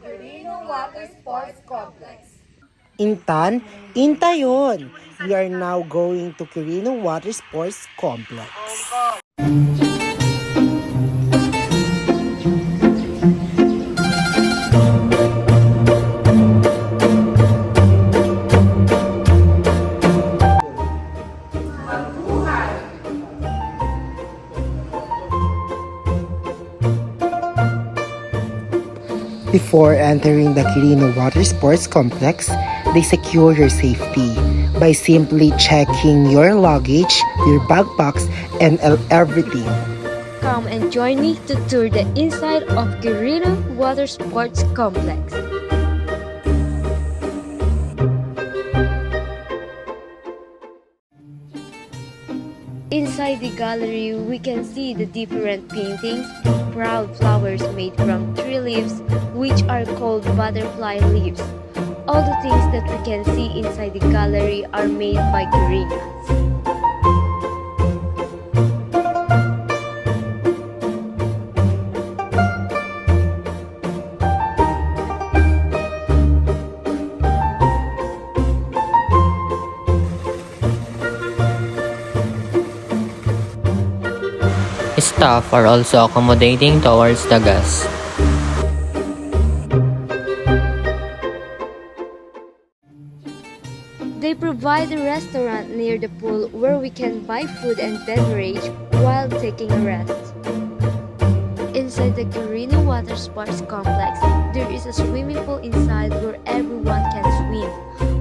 Quirino Water Sports Complex. Intan, Intayon! We are now going to Quirino Water Sports Complex. Before entering the Quirino Water Sports Complex, they secure your safety by simply checking your luggage, your backpacks, and everything. Come and join me to tour the inside of Quirino Water Sports Complex. Inside the gallery, we can see the different paintings, proud flowers made from tree leaves, which are called butterfly leaves. All the things that we can see inside the gallery are made by Quirinos. Staff are also accommodating towards the guests. They provide a restaurant near the pool where we can buy food and beverage while taking a rest. Inside the Quirino Water Sports Complex, there is a swimming pool inside where everyone can swim.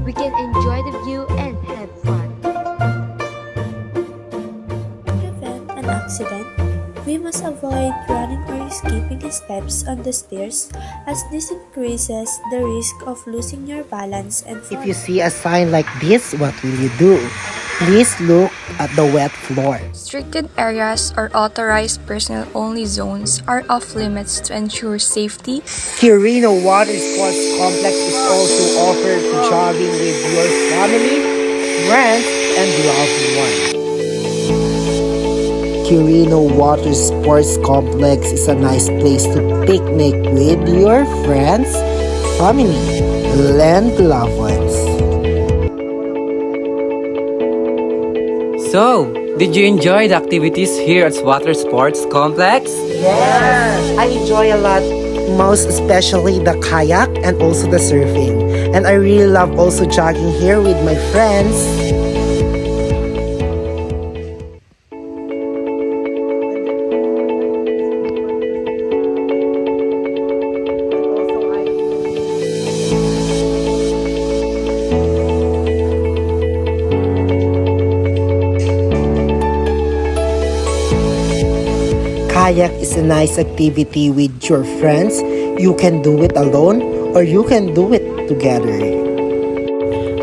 We can enjoy the view and have fun. To prevent an accident, we must avoid running or skipping steps on the stairs as this increases the risk of losing your balance and falling. If you see a sign like this, what will you do? Please look at the wet floor. Restricted areas or authorized personnel-only zones are off limits to ensure safety. Quirino Water Sports Complex is also offered to jogging with your family, friends, and loved ones. Quirino Water Sports Complex is a nice place to picnic with your friends, family, and loved ones. So, did you enjoy the activities here at Water Sports Complex? Yes, I enjoy a lot, most especially the kayak and also the surfing. And I really love also jogging here with my friends. Kayak is a nice activity with your friends. You can do it alone or you can do it together.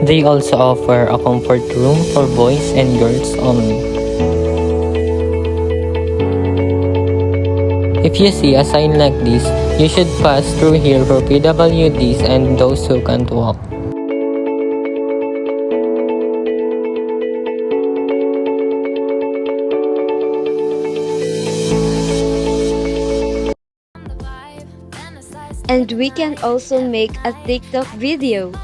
They also offer a comfort room for boys and girls only. If you see a sign like this, you should pass through here for PWDs and those who can't walk. And we can also make a TikTok video.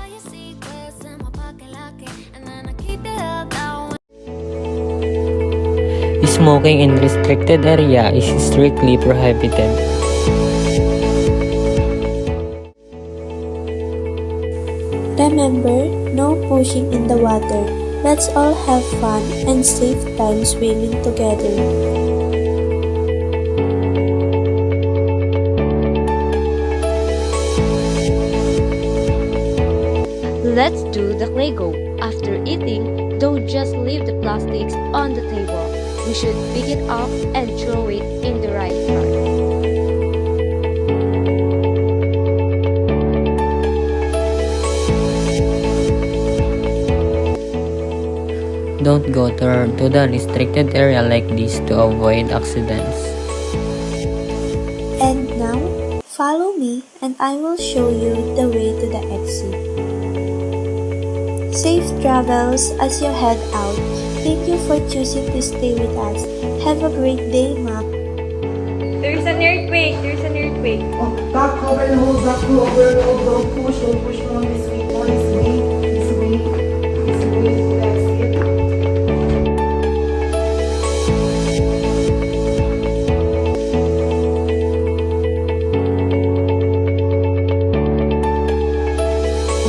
Smoking in restricted area is strictly prohibited. Remember, no pushing in the water. Let's all have fun and safe time swimming together. Let's do the clay go. After eating, don't just leave the plastics on the table. We should pick it up and throw it in the right spot. Don't go to the restricted area like this to avoid accidents. And now, follow me and I will show you the way to the exit. Safe travels as you head out. Thank you for choosing to stay with us. Have a great day, Ma'am. There's an earthquake! There's an earthquake! way. Oh, back, cover and hold, back, cover and hold, don't push, no, this way, no, this way, this way, this way, that's it.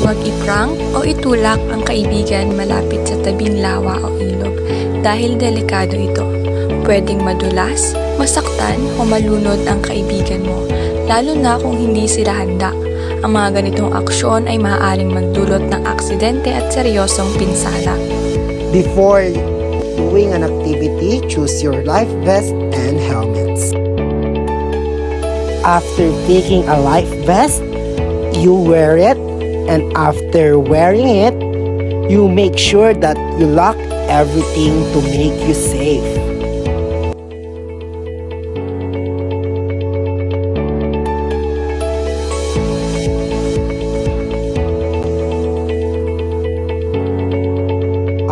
Huwag iprank o itulak ang kaibigan malapit sa tabing lawa o ilog dahil delikado ito. Pwedeng madulas, masaktan o malunod ang kaibigan mo, lalo na kung hindi sila handa. Ang mga ganitong aksyon ay maaaring magdulot ng aksidente at seryosong pinsala. Before doing an activity, choose your life vest and helmets. After taking a life vest, you wear it, and after wearing it, you make sure that you lock everything to make you safe.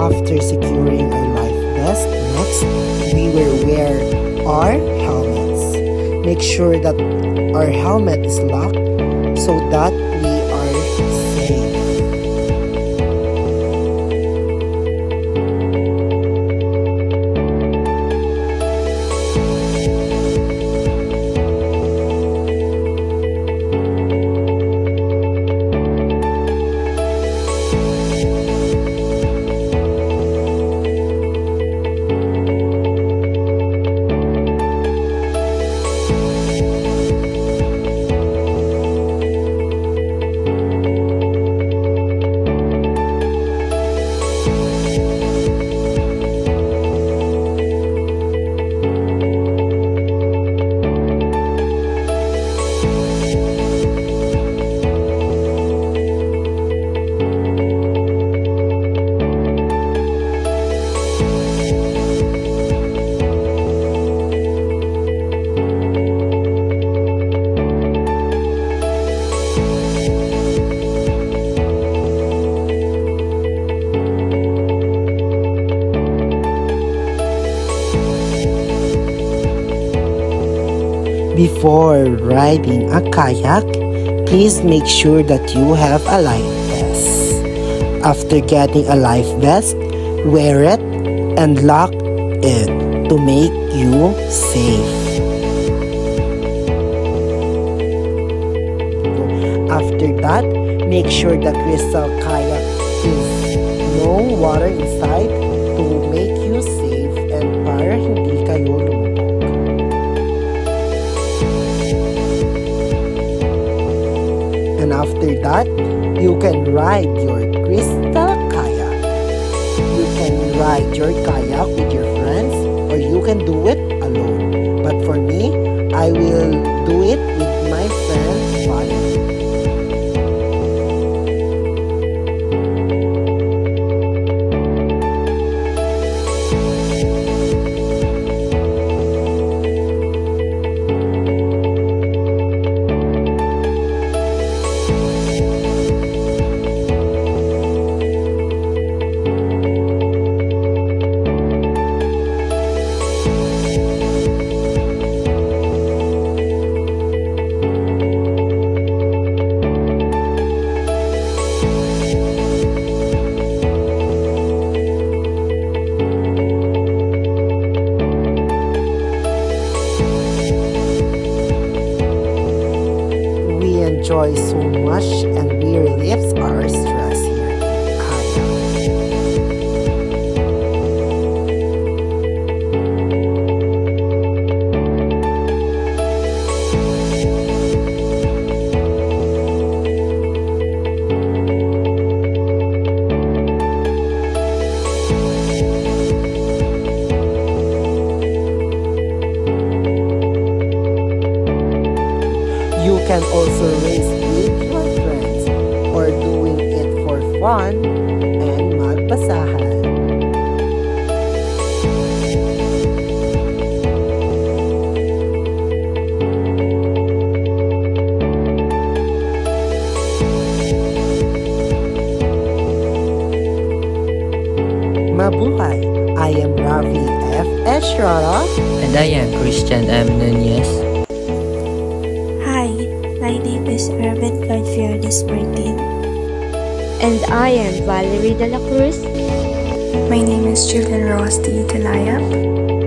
After securing our life vest, next we will wear our helmets. Make sure that our helmet is locked so that we are safe. Before riding a kayak, please make sure that you have a life vest. After getting a life vest, wear it and lock it to make you safe. After that, make sure the crystal kayak is no water inside to make you safe and para hindi kayo lumubog. And after that, you can ride your crystal kayak. You can ride your kayak with your friends or you can do it alone. But for me, I will do it with my friend Valerie. Enjoy so much and we relieve our stress here in kayak. You can also race with your friends or doing it for fun and magbasahan. Mabuhay! I am Ravi F. Estrada. And I am Christian M. Nunez. Hi, My name is Arvin Godfiernes Martin. And I am Valerie de la Cruz. My name is Julian Rosti Delayap.